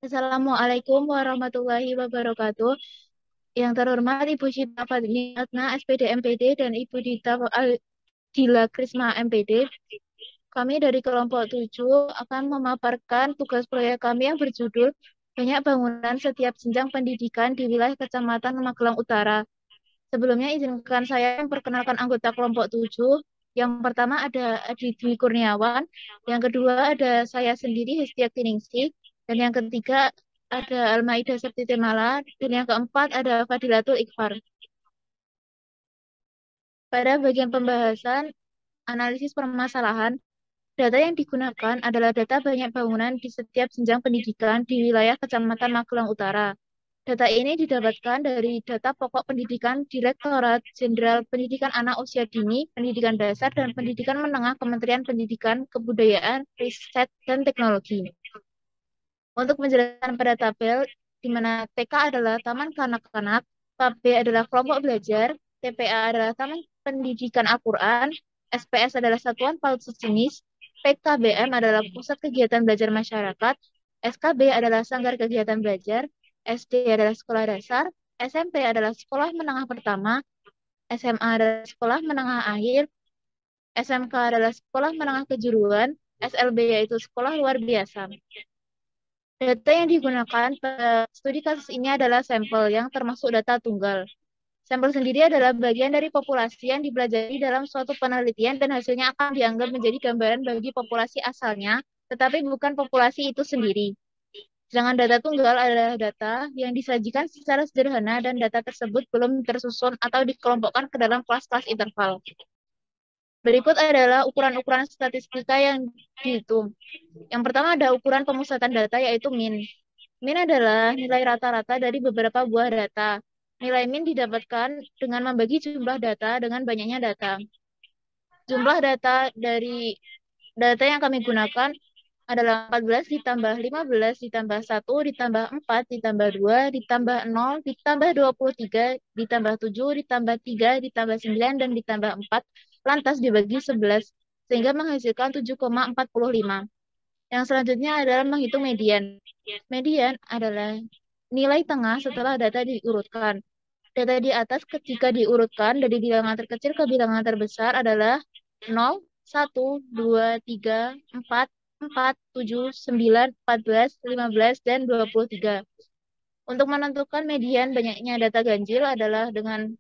Assalamualaikum warahmatullahi wabarakatuh. Yang terhormat Ibu Syita Fatmiatna, SPD MPD, dan Ibu Dila Krisma MPD. Kami dari kelompok 7 akan memaparkan tugas proyek kami yang berjudul Banyak Bangunan Setiap Jenjang Pendidikan di Wilayah Kecamatan Magelang Utara. Sebelumnya izinkan saya memperkenalkan anggota kelompok 7. Yang pertama ada Adi Dwi Kurniawan, yang kedua ada saya sendiri Hestiaktiningsih, dan yang ketiga ada Almaida Septi Temala, dan yang keempat ada Fadilatul Ikhfar. Pada bagian pembahasan analisis permasalahan, data yang digunakan adalah data banyak bangunan di setiap jenjang pendidikan di wilayah Kecamatan Magelang Utara. Data ini didapatkan dari data pokok pendidikan Direktorat Jenderal Pendidikan Anak Usia Dini, Pendidikan Dasar, dan Pendidikan Menengah Kementerian Pendidikan, Kebudayaan, Riset, dan Teknologi. Untuk menjelaskan pada tabel, di mana TK adalah Taman Kanak-Kanak, KB adalah kelompok belajar, TPA adalah Taman Pendidikan Al-Quran, SPS adalah Satuan Paut Sejenis, PKBM adalah Pusat Kegiatan Belajar Masyarakat, SKB adalah Sanggar Kegiatan Belajar, SD adalah Sekolah Dasar, SMP adalah Sekolah Menengah Pertama, SMA adalah Sekolah Menengah Akhir, SMK adalah Sekolah Menengah Kejuruan, SLB yaitu Sekolah Luar Biasa. Data yang digunakan pada studi kasus ini adalah sampel yang termasuk data tunggal. Sampel sendiri adalah bagian dari populasi yang dipelajari dalam suatu penelitian dan hasilnya akan dianggap menjadi gambaran bagi populasi asalnya, tetapi bukan populasi itu sendiri. Sedangkan data tunggal adalah data yang disajikan secara sederhana dan data tersebut belum tersusun atau dikelompokkan ke dalam kelas-kelas interval. Berikut adalah ukuran-ukuran statistika yang dihitung. Yang pertama ada ukuran pemusatan data yaitu min. Min adalah nilai rata-rata dari beberapa buah data. Nilai min didapatkan dengan membagi jumlah data dengan banyaknya data. Jumlah data dari data yang kami gunakan adalah 14 ditambah 15 ditambah 1 ditambah 4 ditambah 2 ditambah 0 ditambah 23 ditambah 7 ditambah 3 ditambah 9 dan ditambah 4 lantas dibagi 11 sehingga menghasilkan 7,45. Yang selanjutnya adalah menghitung median. Median adalah nilai tengah setelah data diurutkan. Data di atas ketika diurutkan dari bilangan terkecil ke bilangan terbesar adalah 0, 1, 2, 3, 4, 4, 7, 9, 14, 15, dan 23. Untuk menentukan median banyaknya data ganjil adalah dengan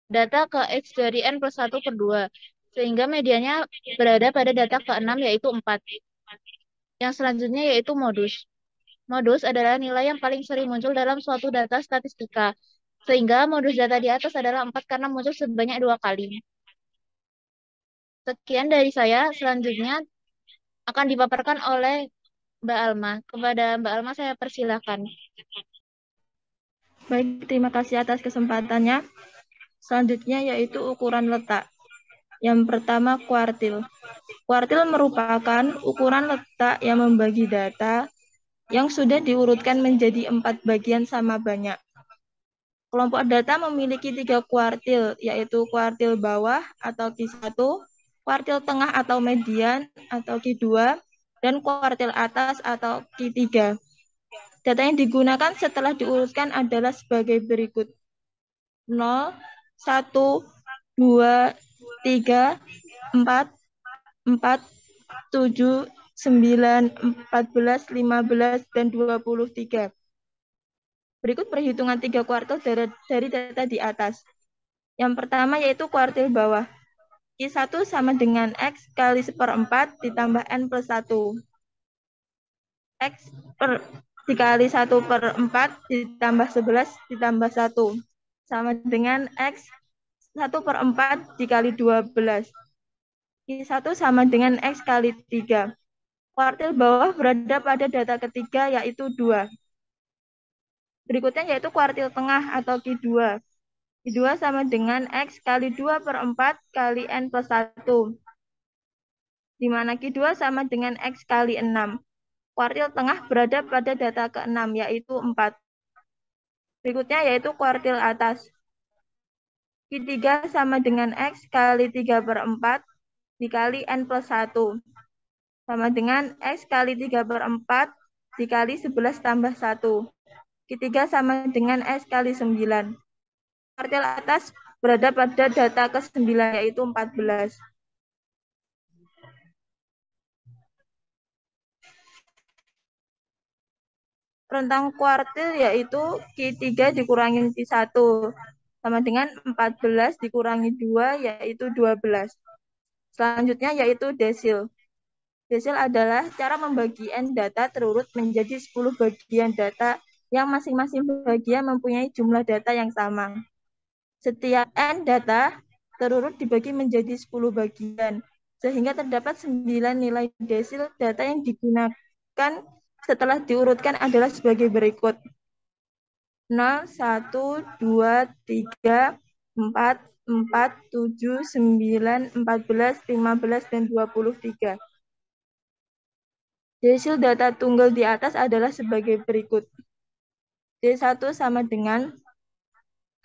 data ke X dari N plus 1 per 2. Sehingga mediannya berada pada data ke-6 yaitu 4. Yang selanjutnya yaitu modus. Modus adalah nilai yang paling sering muncul dalam suatu data statistika. Sehingga modus data di atas adalah 4 karena muncul sebanyak 2 kali. Sekian dari saya. Selanjutnya akan dipaparkan oleh Mbak Alma. Kepada Mbak Alma saya persilakan. Baik, terima kasih atas kesempatannya. Selanjutnya yaitu ukuran letak. Yang pertama, kuartil. Kuartil merupakan ukuran letak yang membagi data yang sudah diurutkan menjadi 4 bagian sama banyak. Kelompok data memiliki 3 kuartil, yaitu kuartil bawah atau Q1, kuartil tengah atau median atau Q2, dan kuartil atas atau Q3. Data yang digunakan setelah diurutkan adalah sebagai berikut. 0, 1, 2, 3, 4, 4, 7, 9, 14, 15, dan 23. Berikut perhitungan 3 kuartil dari data di atas. Yang pertama yaitu kuartil bawah. Q1 sama dengan X kali 1/4 ditambah N plus 1. X dikali 1/4 ditambah 11 ditambah 1. Sama dengan X 1/4 dikali 12. Q1 sama dengan X kali 3. Kuartil bawah berada pada data ketiga yaitu 2. Berikutnya yaitu kuartil tengah atau Q2. Q2 sama dengan X kali 2/4 kali N plus 1. Di mana Q2 sama dengan X kali 6. Kuartil tengah berada pada data ke-6 yaitu 4. Berikutnya yaitu kuartil atas. Q3 sama dengan X kali 3/4 dikali N plus 1. Sama dengan X kali 3/4 dikali 11 tambah 1. Q3 sama dengan S kali 9. Kuartil atas berada pada data ke-9 yaitu 14. Rentang kuartil yaitu Q3 dikurangi Q1 sama dengan 14 dikurangi 2 yaitu 12. Selanjutnya yaitu desil. Desil adalah cara membagi N data terurut menjadi 10 bagian data yang masing-masing bagian mempunyai jumlah data yang sama. Setiap N data terurut dibagi menjadi 10 bagian, sehingga terdapat 9 nilai desil data yang digunakan setelah diurutkan adalah sebagai berikut. 0, 1, 2, 3, 4, 4, 7, 9, 14, 15, dan 23. Desil data tunggal di atas adalah sebagai berikut. D1 sama dengan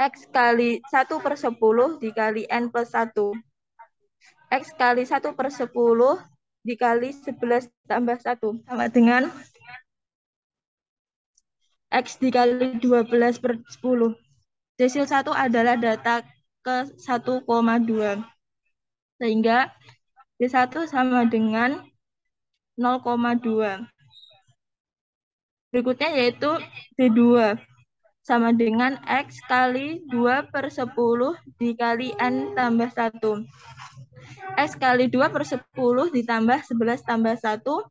X kali 1/10 dikali N plus 1. X kali 1/10 dikali 11 tambah 1 sama dengan X dikali 12/10. Desil 1 adalah data ke 1,2. Sehingga D1 sama dengan 0,2. Berikutnya yaitu D2 sama dengan X kali 2/10 dikali N tambah 1. X kali 2/10 ditambah 11 tambah 1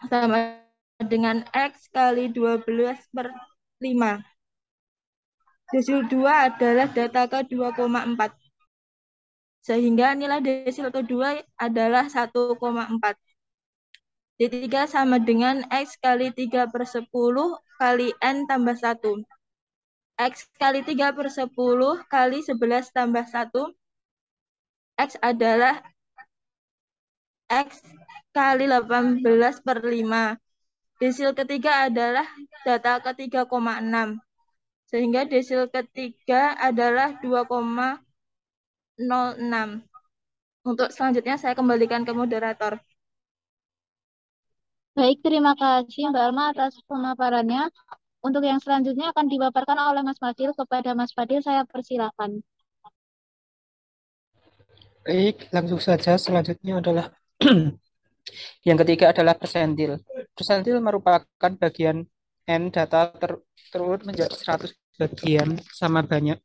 sama dengan X kali 12/5. Desil 2 adalah data ke 2,4. Sehingga nilai desil kedua adalah 1,4. D3 sama dengan X kali 3/10 kali N tambah 1. X kali 3/10 kali 11 tambah 1. X adalah X kali 18/5. Desil ketiga adalah data ke 3,6. Sehingga desil ketiga adalah 2,06. Untuk selanjutnya saya kembalikan ke moderator. Baik, terima kasih Mbak Alma atas pemaparannya. Untuk yang selanjutnya akan dipaparkan oleh Mas Fadil. Kepada Mas Fadil, saya persilakan. Baik, langsung saja. Selanjutnya adalah yang ketiga adalah persentil. Persentil merupakan bagian N data terurut menjadi 100 bagian sama banyak.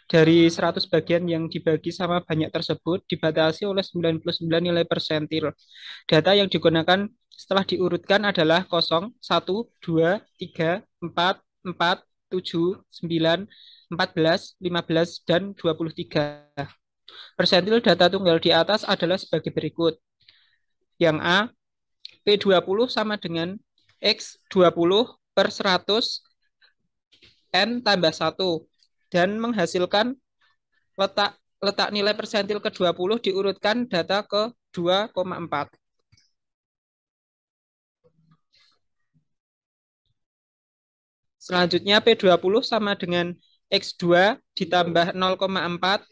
Dari 100 bagian yang dibagi sama banyak tersebut dibatasi oleh 99 nilai persentil. Data yang digunakan setelah diurutkan adalah 0, 1, 2, 3, 4, 4, 7, 9, 14, 15, dan 23. Persentil data tunggal di atas adalah sebagai berikut. Yang A, P20 sama dengan X20/100 N tambah 1 dan menghasilkan letak nilai persentil ke-20 diurutkan data ke 2,4. Selanjutnya P20 sama dengan X2 ditambah 0,4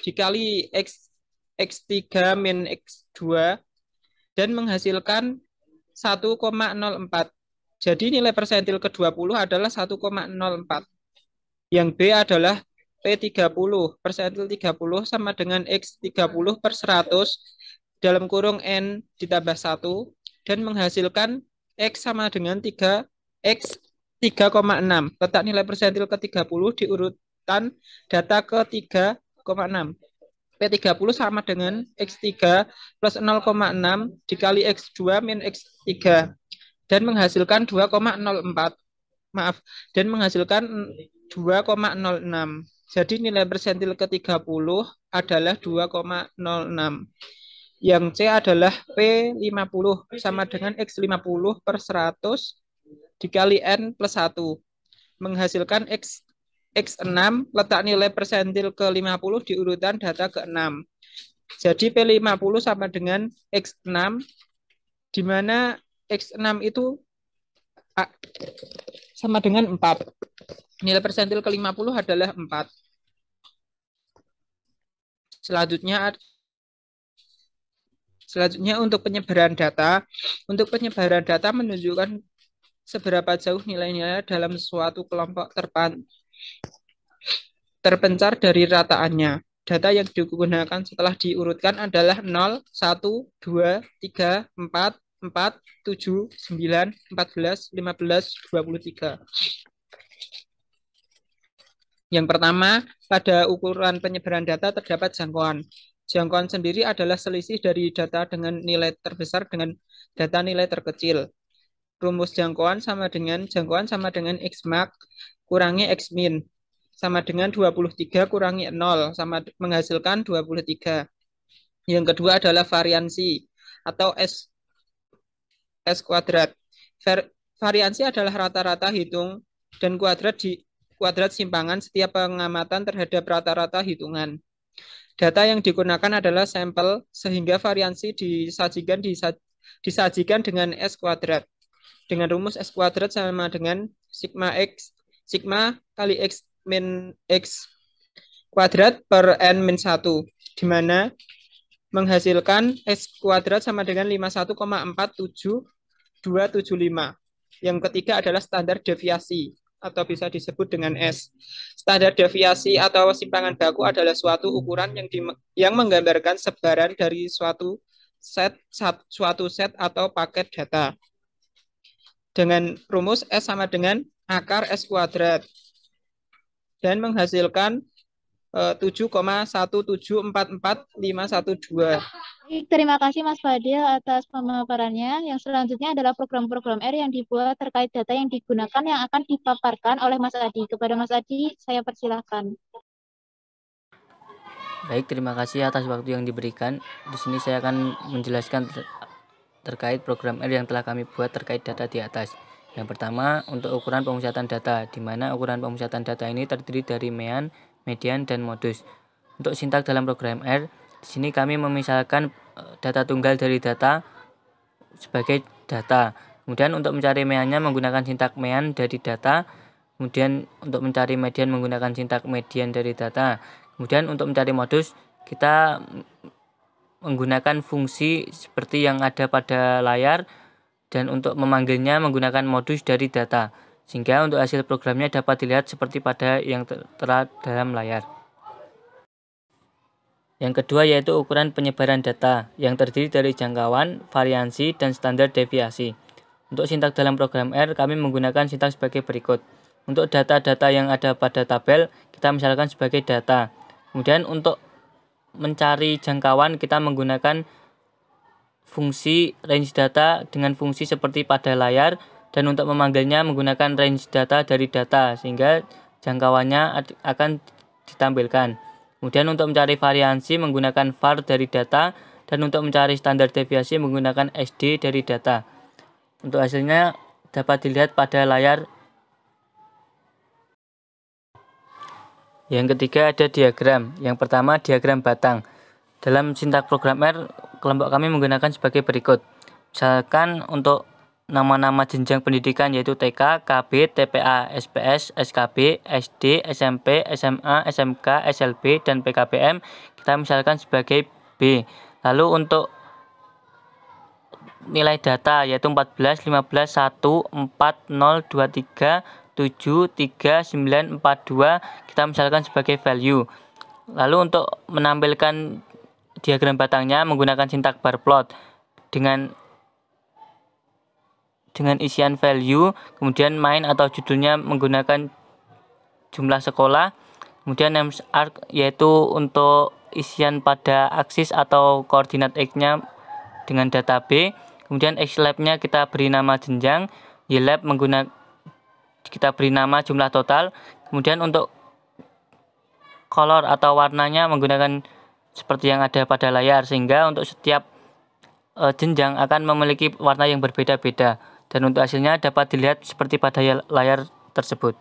dikali X3 min X2 dan menghasilkan 1,04. Jadi nilai persentil ke-20 adalah 1,04. Yang B adalah P30, persentil 30 sama dengan X30/100 dalam kurung N ditambah 1 dan menghasilkan X sama dengan 3, X 3,6. Letak nilai persentil ke-30 di urutan data ke-3,6. P30 sama dengan X3 plus 0,6 dikali X2 min X3 dan menghasilkan 2,04. Maaf, dan menghasilkan 2,06. Jadi nilai persentil ke-30 adalah 2,06. Yang C adalah P50 sama dengan X50/100 dikali N plus 1. Menghasilkan X6, letak nilai persentil ke-50 di urutan data ke-6. Jadi P50 sama dengan X6, di mana X6 itu sama dengan 4. Nilai persentil ke-50 adalah 4. Selanjutnya untuk penyebaran data. Untuk penyebaran data menunjukkan seberapa jauh nilai-nilai dalam suatu kelompok terpencar dari rataannya. Data yang digunakan setelah diurutkan adalah 0, 1, 2, 3, 4, 4, 7, 9, 14, 15, 23. Yang pertama, pada ukuran penyebaran data terdapat jangkauan. Jangkauan sendiri adalah selisih dari data dengan nilai terbesar dengan data nilai terkecil. Rumus jangkauan sama dengan X max kurangi X min sama dengan 23 kurangi 0 sama menghasilkan 23. Yang kedua adalah variansi atau S kuadrat. Variansi adalah rata-rata hitung dan kuadrat simpangan setiap pengamatan terhadap rata-rata hitungan. Data yang digunakan adalah sampel sehingga variansi disajikan dengan S kuadrat. Dengan rumus S kuadrat sama dengan sigma kali X min X kuadrat per N min 1, di mana menghasilkan S kuadrat sama dengan 51,47275. Yang ketiga adalah standar deviasi atau bisa disebut dengan S. Standar deviasi atau simpangan baku adalah suatu ukuran yang menggambarkan sebaran dari suatu set atau paket data. Dengan rumus S sama dengan akar S kuadrat dan menghasilkan 7,1744512. Terima kasih Mas Fadil atas pemaparannya. Yang selanjutnya adalah program-program R yang dibuat terkait data yang digunakan yang akan dipaparkan oleh Mas Adi. Kepada Mas Adi, saya persilahkan. Baik, terima kasih atas waktu yang diberikan. Di sini saya akan menjelaskan terkait program R yang telah kami buat terkait data di atas. Yang pertama, untuk ukuran pemusatan data, di mana ukuran pemusatan data ini terdiri dari mean, median, dan modus. Untuk sintaks dalam program R, di sini kami memisalkan data tunggal dari data sebagai data. Kemudian untuk mencari meannya menggunakan sintaks mean dari data. Kemudian untuk mencari median menggunakan sintaks median dari data. Kemudian untuk mencari modus, kita menggunakan fungsi seperti yang ada pada layar, dan untuk memanggilnya menggunakan modus dari data, sehingga untuk hasil programnya dapat dilihat seperti pada yang tertera dalam layar. Yang kedua yaitu ukuran penyebaran data, yang terdiri dari jangkauan, variansi, dan standar deviasi. Untuk sintaks dalam program R, kami menggunakan sintaks sebagai berikut. Untuk data-data yang ada pada tabel, kita misalkan sebagai data. Kemudian untuk mencari jangkauan, kita menggunakan fungsi range data dengan fungsi seperti pada layar, dan untuk memanggilnya menggunakan range data dari data, sehingga jangkauannya akan ditampilkan. Kemudian untuk mencari variansi menggunakan var dari data, dan untuk mencari standar deviasi menggunakan SD dari data. Untuk hasilnya dapat dilihat pada layar. Yang ketiga ada diagram. Yang pertama diagram batang. Dalam sintaks program R, kelompok kami menggunakan sebagai berikut. Misalkan untuk nama-nama jenjang pendidikan yaitu TK, KB, TPA, SPS, SKB, SD, SMP, SMA, SMK, SLB, dan PKBM, kita misalkan sebagai B. Lalu untuk nilai data yaitu 14, 15, 1, 4, 0, 23, 7, 3, 9, 4, 2, kita misalkan sebagai value. Lalu untuk menampilkan diagram batangnya menggunakan sintaks bar plot dengan isian value, kemudian main atau judulnya menggunakan jumlah sekolah, kemudian names arc yaitu untuk isian pada aksis atau koordinat X-nya dengan data B, kemudian X-lab-nya kita beri nama jenjang, Y-lab kita beri nama jumlah total, kemudian untuk color atau warnanya menggunakan seperti yang ada pada layar, sehingga untuk setiap jenjang akan memiliki warna yang berbeda-beda, dan untuk hasilnya dapat dilihat seperti pada layar tersebut.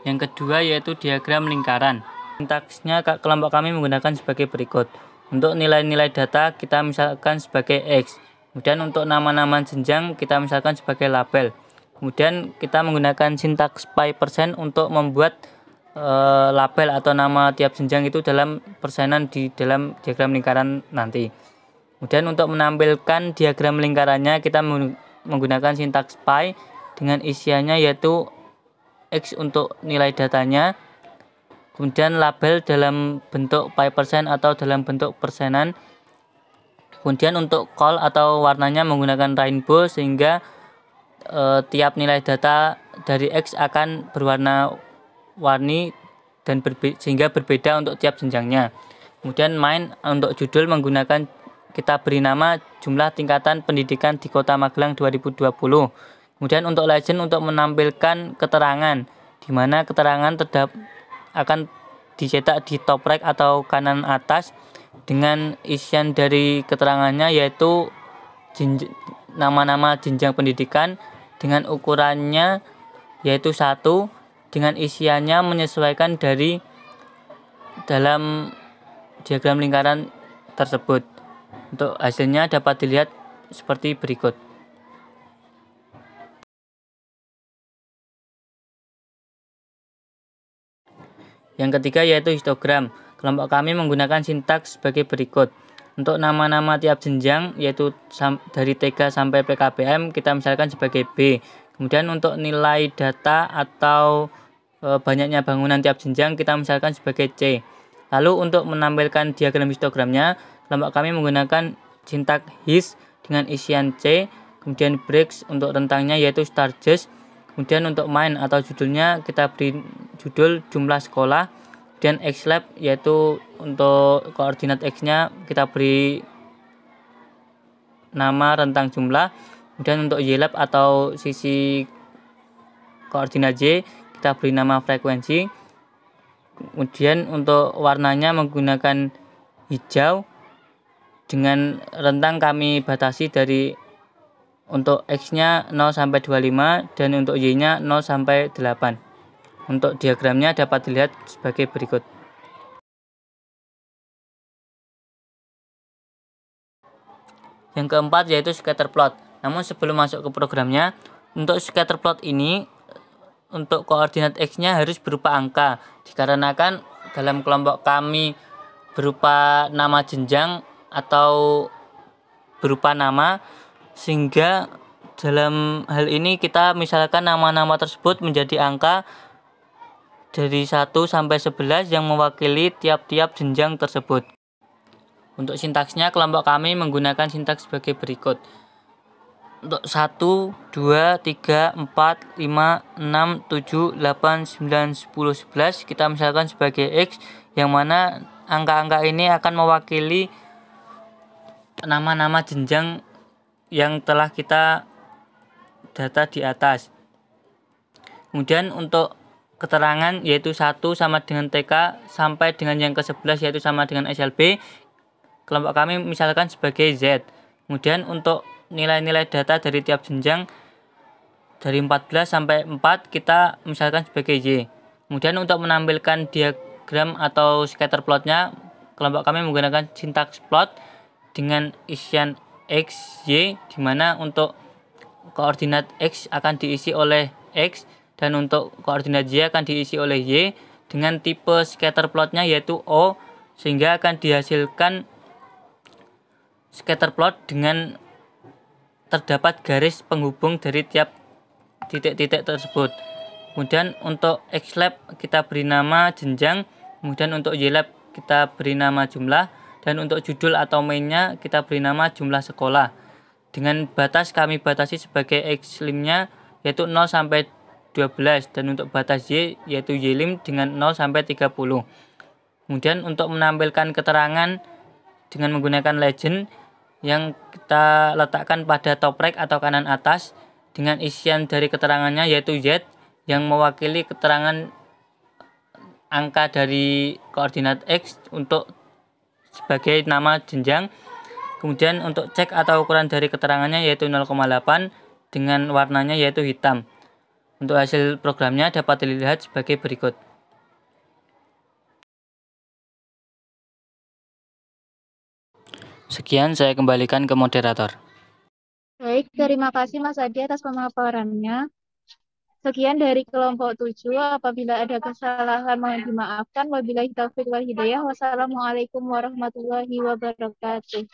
Yang kedua yaitu diagram lingkaran. Sintaksnya kelompok kami menggunakan sebagai berikut. Untuk nilai-nilai data kita misalkan sebagai X. Kemudian untuk nama-nama jenjang kita misalkan sebagai label. Kemudian kita menggunakan sintaks pi% untuk membuat label atau nama tiap jenjang itu dalam persenan di dalam diagram lingkaran nanti. Kemudian untuk menampilkan diagram lingkarannya kita menggunakan sintaks pie dengan isiannya yaitu X untuk nilai datanya, kemudian label dalam bentuk pi persen atau dalam bentuk persenan. Kemudian untuk call atau warnanya menggunakan rainbow sehingga tiap nilai data dari X akan berwarna-warni dan sehingga berbeda untuk tiap jenjangnya. Kemudian main untuk judul menggunakan kita beri nama jumlah tingkatan pendidikan di Kota Magelang 2020. Kemudian untuk legend untuk menampilkan keterangan di mana keterangan akan dicetak di top right atau kanan atas dengan isian dari keterangannya yaitu nama-nama jenjang pendidikan dengan ukurannya yaitu 1 dengan isiannya menyesuaikan dari dalam diagram lingkaran tersebut. Untuk hasilnya dapat dilihat seperti berikut. Yang ketiga yaitu histogram. Kelompok kami menggunakan sintaks sebagai berikut. Untuk nama-nama tiap jenjang yaitu dari TK sampai PKBM kita misalkan sebagai B. Kemudian untuk nilai data atau banyaknya bangunan tiap jenjang kita misalkan sebagai C. Lalu untuk menampilkan diagram histogramnya kelompok kami menggunakan sintaks his dengan isian C. Kemudian breaks untuk rentangnya yaitu starjes. Kemudian untuk main atau judulnya kita beri judul jumlah sekolah. Kemudian xlab yaitu untuk koordinat x-nya kita beri nama rentang jumlah. Kemudian untuk ylab atau sisi koordinat y kita beri nama frekuensi. Kemudian untuk warnanya menggunakan hijau dengan rentang kami batasi dari untuk X-nya 0 sampai 25 dan untuk Y-nya 0 sampai 8. Untuk diagramnya dapat dilihat sebagai berikut. Yang keempat yaitu scatter plot. Namun sebelum masuk ke programnya, untuk scatter plot ini untuk koordinat X-nya harus berupa angka. Dikarenakan dalam kelompok kami berupa nama jenjang atau berupa nama, sehingga dalam hal ini kita misalkan nama-nama tersebut menjadi angka dari 1 sampai 11 yang mewakili tiap-tiap jenjang tersebut. Untuk sintaksnya kelompok kami menggunakan sintaks sebagai berikut. Untuk 1, 2, 3, 4, 5, 6, 7, 8, 9, 10, 11 kita misalkan sebagai X yang mana angka-angka ini akan mewakili nama-nama jenjang yang telah kita data di atas. Kemudian untuk keterangan yaitu 1 sama dengan TK sampai dengan yang ke-11 yaitu sama dengan SLB, kelompok kami misalkan sebagai Z. Kemudian untuk nilai-nilai data dari tiap jenjang dari 14 sampai 4 kita misalkan sebagai Y. Kemudian untuk menampilkan diagram atau scatter plotnya kelompok kami menggunakan sintaks plot dengan isian X, Y, di mana untuk koordinat X akan diisi oleh X dan untuk koordinat Y akan diisi oleh Y dengan tipe scatter plotnya yaitu O, sehingga akan dihasilkan scatter plot dengan terdapat garis penghubung dari tiap titik-titik tersebut. Kemudian untuk xlab kita beri nama jenjang, kemudian untuk ylab kita beri nama jumlah, dan untuk judul atau mainnya kita beri nama jumlah sekolah. Dengan batas kami batasi sebagai xlim-nya yaitu 0 sampai 12 dan untuk batas y yaitu ylim dengan 0 sampai 30. Kemudian untuk menampilkan keterangan dengan menggunakan legend yang kita letakkan pada top right atau kanan atas dengan isian dari keterangannya yaitu z yang mewakili keterangan angka dari koordinat x untuk sebagai nama jenjang. Kemudian untuk cek atau ukuran dari keterangannya yaitu 0,8 dengan warnanya yaitu hitam. Untuk hasil programnya dapat dilihat sebagai berikut. Sekian, saya kembalikan ke moderator. Baik, terima kasih Mas Adi atas pemaparannya. Sekian dari kelompok 7. Apabila ada kesalahan mohon dimaafkan. Wabillahi taufiq wal hidayah. Wassalamualaikum warahmatullahi wabarakatuh.